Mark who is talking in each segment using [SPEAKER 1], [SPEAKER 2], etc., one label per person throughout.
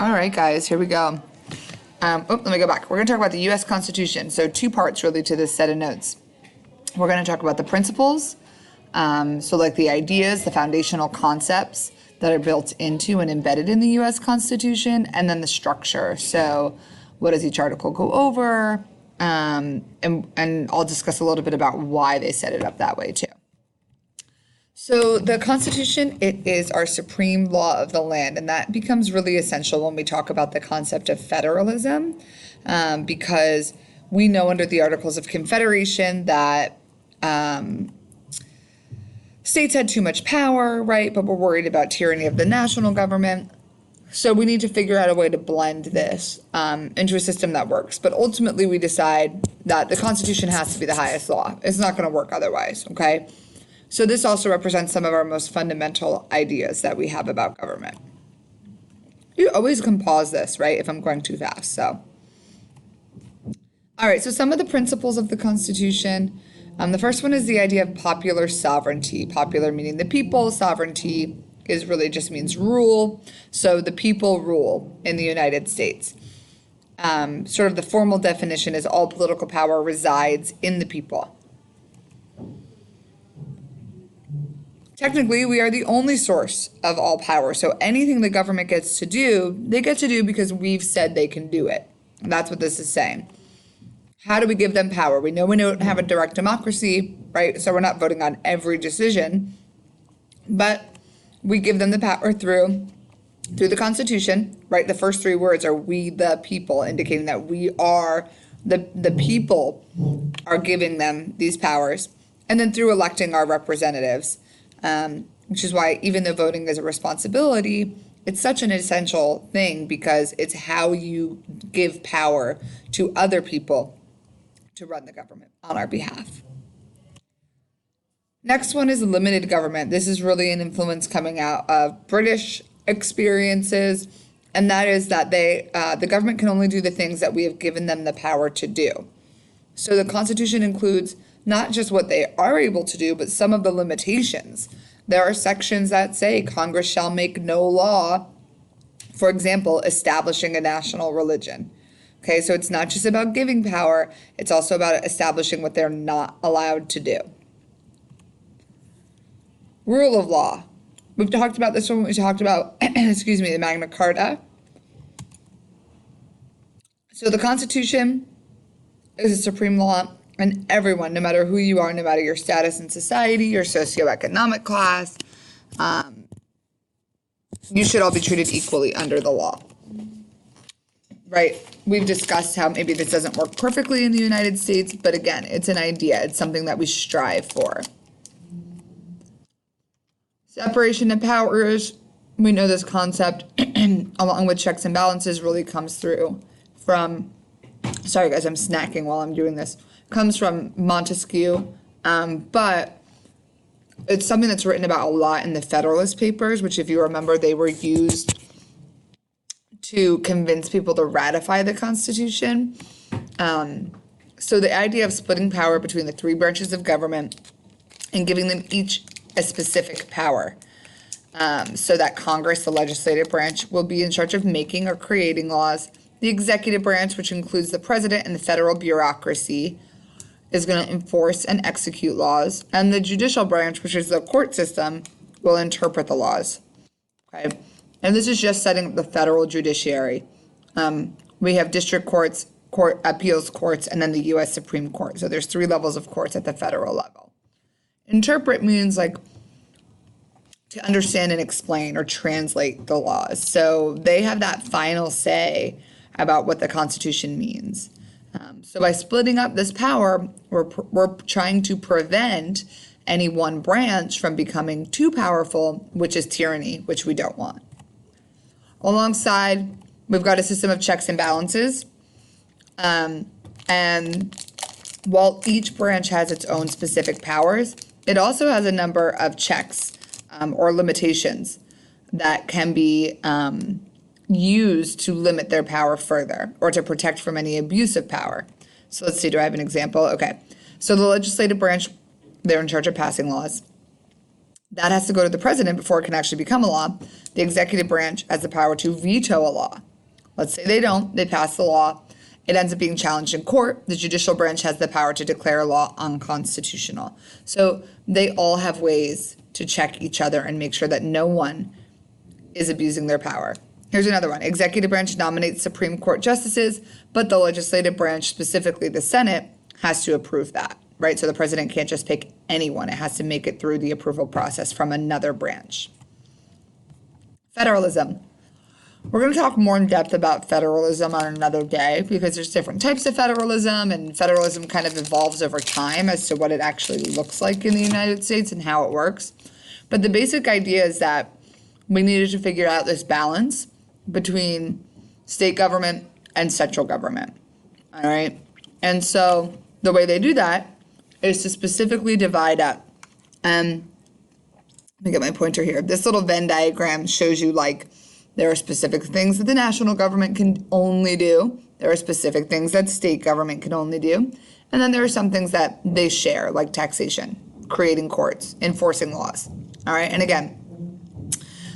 [SPEAKER 1] All right, guys, here we go. Let me go back. We're going to talk about the U.S. Constitution. So 2 parts really to this set of notes. We're going to talk about the principles, so like the ideas, the foundational concepts that are built into and embedded in the U.S. Constitution, and then the structure. So what does each article go over? And I'll discuss a little bit about why they set it up that way too. So the Constitution, it is our supreme law of the land, and that becomes really essential when we talk about the concept of federalism, because we know under the Articles of Confederation that states had too much power, right? But we're worried about tyranny of the national government. So we need to figure out a way to blend this into a system that works. But ultimately, we decide that the Constitution has to be the highest law. It's not going to work otherwise, okay? So this also represents some of our most fundamental ideas that we have about government. You always can pause this, right, if I'm going too fast. So, all right, so some of the principles of the Constitution. The first one is the idea of popular sovereignty. Popular meaning the people. Sovereignty is really just means rule. So the people rule in the United States. Sort of the formal definition is all political power resides in the people. Technically, we are the only source of all power. So anything the government gets to do, they get to do because we've said they can do it. And that's what this is saying. How do we give them power? We know we don't have a direct democracy, right? So we're not voting on every decision, but we give them the power through the Constitution, right? The first 3 words are "we the people," indicating that we are the people are giving them these powers, and then through electing our representatives. Which is why even though voting is a responsibility, it's such an essential thing because it's how you give power to other people to run the government on our behalf. Next one is limited government. This is really an influence coming out of British experiences, and that is that the government can only do the things that we have given them the power to do. So the Constitution includes not just what they are able to do, but some of the limitations. There are sections that say Congress shall make no law, for example, establishing a national religion. Okay, so it's not just about giving power, it's also about establishing what they're not allowed to do. Rule of law. We've talked about this when we talked about, the Magna Carta. So the Constitution is a supreme law. And everyone, no matter who you are, no matter your status in society, your socioeconomic class, you should all be treated equally under the law, right? We've discussed how maybe this doesn't work perfectly in the United States, but again, it's an idea. It's something that we strive for. Separation of powers. We know this concept, along with checks and balances, really comes through from, sorry guys, I'm snacking while I'm doing this. Comes from Montesquieu, but it's something that's written about a lot in the Federalist Papers, which if you remember, they were used to convince people to ratify the Constitution. So the idea of splitting power between the 3 branches of government and giving them each a specific power, so that Congress, the legislative branch, will be in charge of making or creating laws. The executive branch, which includes the president and the federal bureaucracy, is going to enforce and execute laws, and the judicial branch, which is the court system, will interpret the laws. Okay, and this is just setting up the federal judiciary. We have district courts, appeals courts, and then the U.S. Supreme Court. So there's 3 levels of courts at the federal level. Interpret means like to understand and explain or translate the laws. So they have that final say about what the Constitution means. So by splitting up this power, we're trying to prevent any one branch from becoming too powerful, which is tyranny, which we don't want. Alongside, we've got a system of checks and balances. And while each branch has its own specific powers, it also has a number of checks or limitations that can be used to limit their power further or to protect from any abuse of power. So let's see, do I have an example? Okay, so the legislative branch, they're in charge of passing laws. That has to go to the president before it can actually become a law. The executive branch has the power to veto a law. Let's say they don't, they pass the law. It ends up being challenged in court. The judicial branch has the power to declare a law unconstitutional. So they all have ways to check each other and make sure that no one is abusing their power. Here's another one. Executive branch nominates Supreme Court justices, but the legislative branch, specifically the Senate, has to approve that, right? So the president can't just pick anyone. It has to make it through the approval process from another branch. Federalism. We're going to talk more in depth about federalism on another day because there's different types of federalism, and federalism kind of evolves over time as to what it actually looks like in the United States and how it works. But the basic idea is that we needed to figure out this balance between state government and central government, all right? And so the way they do that is to specifically divide up. Let me get my pointer here. This little Venn diagram shows you, like, there are specific things that the national government can only do. There are specific things that state government can only do. And then there are some things that they share, like taxation, creating courts, enforcing laws, all right? And again,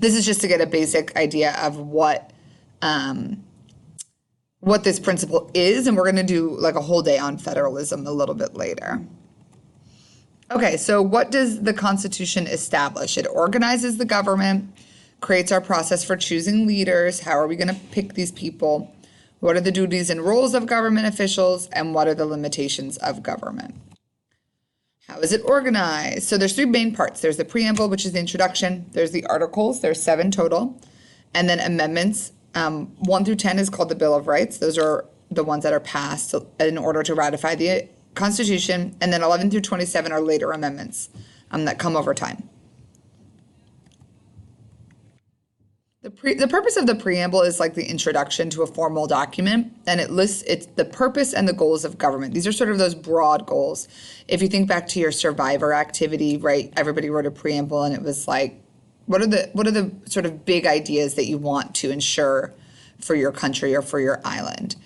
[SPEAKER 1] this is just to get a basic idea of what this principle is, and we're going to do like a whole day on federalism a little bit later. Okay, so what does the Constitution establish? It organizes the government, creates our process for choosing leaders. How are we going to pick these people? What are the duties and roles of government officials, and what are the limitations of government? How is it organized? So there's three main parts. There's the preamble, which is the introduction. There's the articles. There's 7 total. And then amendments. 1 through 10 is called the Bill of Rights. Those are the ones that are passed in order to ratify the Constitution. And then 11 through 27 are later amendments that come over time. The purpose of the preamble is like the introduction to a formal document, and it lists the purpose and the goals of government. These are sort of those broad goals. If you think back to your Survivor activity, right? Everybody wrote a preamble, and it was like, what are the sort of big ideas that you want to ensure for your country or for your island?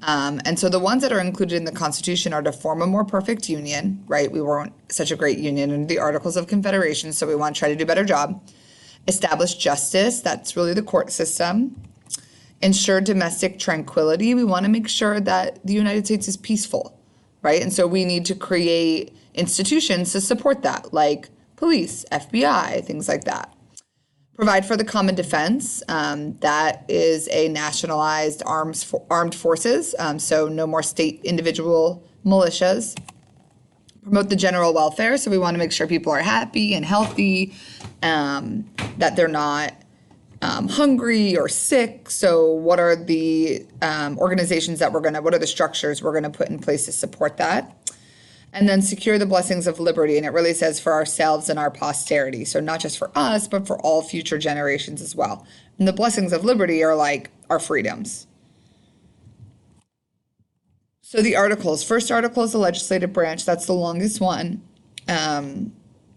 [SPEAKER 1] And so the ones that are included in the Constitution are to form a more perfect union, right? We weren't such a great union under the Articles of Confederation, so we want to try to do a better job. Establish justice, that's really the court system. Ensure domestic tranquility. We want to make sure that the United States is peaceful, right? And so we need to create institutions to support that, like police, FBI, things like that. Provide for the common defense. That is a nationalized armed forces, so no more state individual militias. Promote the general welfare, so we want to make sure people are happy and healthy, that they're not hungry or sick. So what are the organizations that what are the structures we're going to put in place to support that? And then secure the blessings of liberty, and it really says for ourselves and our posterity. So not just for us, but for all future generations as well. And the blessings of liberty are like our freedoms. So the articles, first article is the legislative branch. That's the longest one.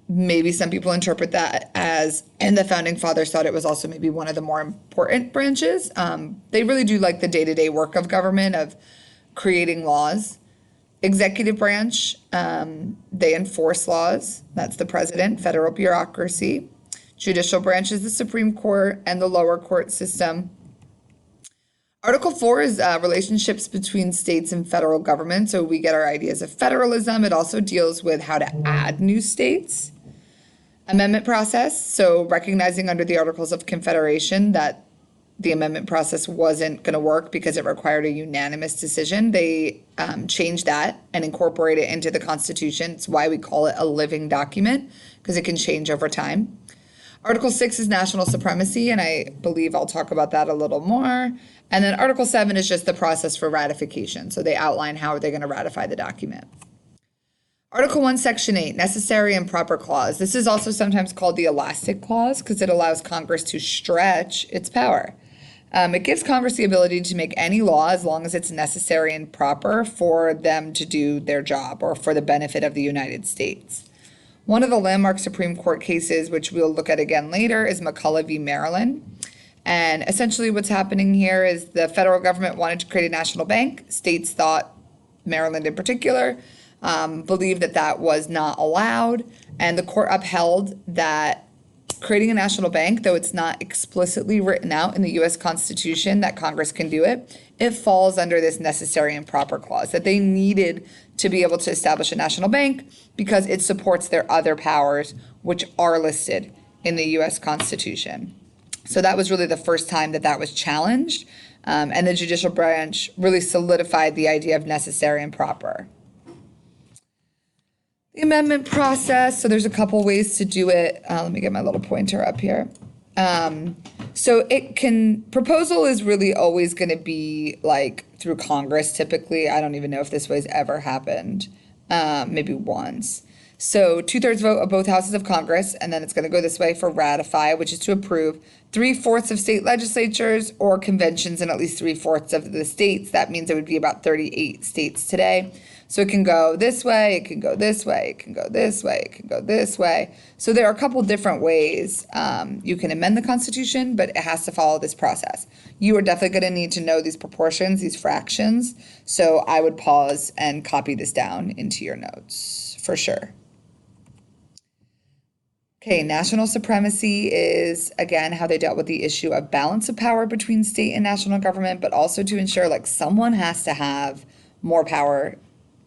[SPEAKER 1] Maybe some people interpret that as, and the founding fathers thought it was also maybe one of the more important branches. They really do like the day-to-day work of government, of creating laws. Executive branch, they enforce laws. That's the president, federal bureaucracy. Judicial branch is the Supreme Court and the lower court system. Article 4 is relationships between states and federal government. So we get our ideas of federalism. It also deals with how to add new states. Amendment process. So recognizing under the Articles of Confederation that the amendment process wasn't going to work because it required a unanimous decision. They changed that and incorporated it into the Constitution. It's why we call it a living document, because it can change over time. Article 6 is national supremacy, and I believe I'll talk about that a little more. And then Article 7 is just the process for ratification. So they outline how they're going to ratify the document. Article 1, Section 8, necessary and proper clause. This is also sometimes called the elastic clause because it allows Congress to stretch its power. It gives Congress the ability to make any law as long as it's necessary and proper for them to do their job or for the benefit of the United States. One of the landmark Supreme Court cases, which we'll look at again later, is McCulloch v. Maryland. And essentially what's happening here is the federal government wanted to create a national bank. States thought, Maryland in particular, believed that that was not allowed. And the court upheld that creating a national bank, though it's not explicitly written out in the U.S. Constitution that Congress can do it, it falls under this necessary and proper clause that they needed to be able to establish a national bank because it supports their other powers, which are listed in the U.S. Constitution. So that was really the first time that that was challenged, and the judicial branch really solidified the idea of necessary and proper. The amendment process, so there's a couple ways to do it. Let me get my little pointer up here. So proposal is really always going to be like through Congress typically. I don't even know if this way's ever happened, maybe once. So 2/3 vote of both houses of Congress, and then it's going to go this way for ratify, which is to approve 3/4 of state legislatures or conventions in at least 3/4 of the states. That means it would be about 38 states today. So it can go this way, it can go this way, it can go this way, it can go this way. So there are a couple different ways you can amend the Constitution, but it has to follow this process. You are definitely going to need to know these proportions, these fractions. So I would pause and copy this down into your notes for sure. Okay, national supremacy is, again, how they dealt with the issue of balance of power between state and national government, but also to ensure like someone has to have more power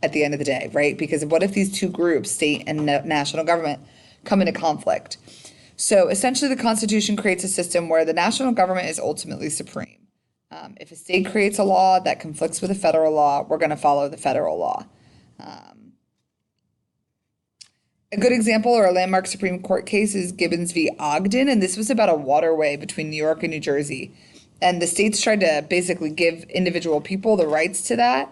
[SPEAKER 1] at the end of the day, right? Because what if these two groups, state and national government, come into conflict? So essentially the Constitution creates a system where the national government is ultimately supreme. If a state creates a law that conflicts with a federal law, we're going to follow the federal law. A good example or a landmark Supreme Court case is Gibbons v. Ogden, and this was about a waterway between New York and New Jersey. And the states tried to basically give individual people the rights to that.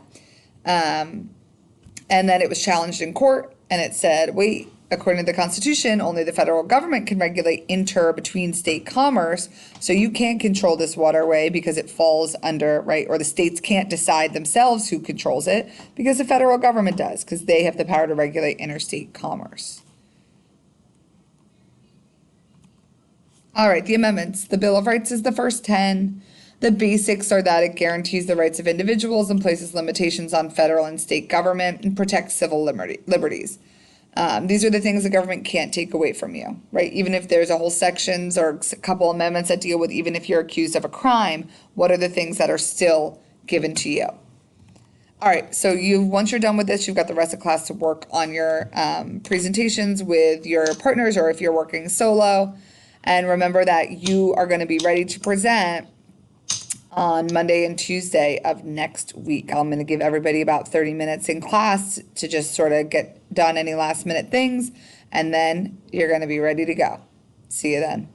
[SPEAKER 1] And then it was challenged in court, and it said, wait, according to the Constitution, only the federal government can regulate between state commerce, so you can't control this waterway because it falls under, right, or the states can't decide themselves who controls it because the federal government does, because they have the power to regulate interstate commerce. All right, the amendments. The Bill of Rights is the first 10. The basics are that it guarantees the rights of individuals and places limitations on federal and state government and protects civil liberties. These are the things the government can't take away from you, right? Even if there's a whole sections or a couple amendments that deal with even if you're accused of a crime, what are the things that are still given to you? All right, so once you're done with this, you've got the rest of class to work on your presentations with your partners or if you're working solo. And remember that you are going to be ready to present on Monday and Tuesday of next week. I'm going to give everybody about 30 minutes in class to just sort of get done any last minute things, and then you're going to be ready to go. See you then.